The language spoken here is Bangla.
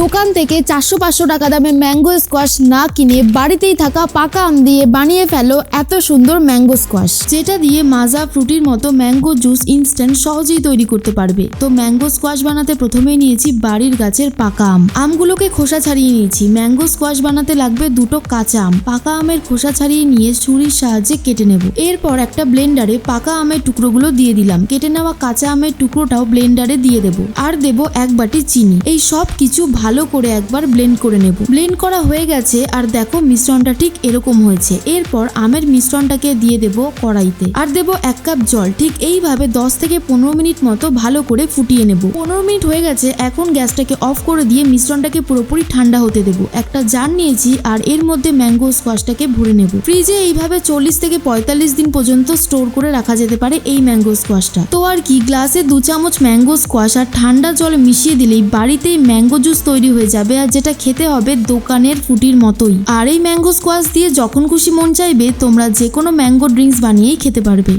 দোকান থেকে 400-500 টাকা দামে ম্যাঙ্গো স্কোয়াশ না কিনে বাড়িতেই থাকা পাকা আম দিয়ে বানিয়ে ফেলো এত সুন্দর ম্যাঙ্গো স্কোয়াশ, যেটা দিয়ে মাজা ফ্রুটির মতো ম্যাঙ্গো জুস ইনস্ট্যান্ট সহজেই তৈরি করতে পারবে। তো ম্যাঙ্গো স্কোয়াশ বানাতে প্রথমেই নিয়েছি বাড়ির গাছের পাকা আম। আমগুলোকে খোসা ছাড়িয়ে নিয়েছি। ম্যাঙ্গো স্কোয়াশ বানাতে লাগবে 2টো কাঁচা আম। পাকা আমের খোসা ছাড়িয়ে নিয়ে ছুরির সাহায্যে কেটে নেব। এরপর একটা ব্লেন্ডারে পাকা আমের টুকরোগুলো দিয়ে দিলাম। কেটে নেওয়া কাঁচা আমের টুকরোটাও ব্লেন্ডারে দিয়ে দেব। আর দেব 1 বাটি চিনি। এই সব কিছু ভালো করে একবার ব্লেন্ড করে নেব। ব্লেন্ড করা হয়ে গেছে আর দেখো মিশ্রণটা ঠিক এরকম হয়েছে। এরপর আমের মিশ্রণটাকে দিয়ে দেব কড়াইতে আর দেব 1 কাপ জল। ঠিক এইভাবে 10 থেকে 15 মিনিট মতো ভালো করে ফুটিয়ে নেব। 15 মিনিট হয়ে গেছে। এখন গ্যাসটাকে অফ করে দিয়ে মিশ্রণটাকে পুরোপুরি ঠান্ডা হতে দেব। একটা জার নিয়েছি আর এর মধ্যে ম্যাঙ্গো স্কোয়াশটাকে ভরে নেব। ফ্রিজে এইভাবে 40 থেকে 45 দিন পর্যন্ত স্টোর করে রাখা যেতে পারে এই ম্যাঙ্গো স্কোয়াশটা। তো আর কি, গ্লাসে 2 চামচ ম্যাঙ্গো স্কোয়াশ আর ঠান্ডা জল মিশিয়ে দিলেই বাড়িতেই ম্যাঙ্গো জুস তৈরি হয়ে যাবে, আর যেটা খেতে হবে দোকানের ফুটির মতোই। আর এই ম্যাঙ্গো স্কোয়াশ দিয়ে যখন খুশি মন চাইবে তোমরা যে কোনো ম্যাঙ্গো ড্রিঙ্কস বানিয়েই খেতে পারবে।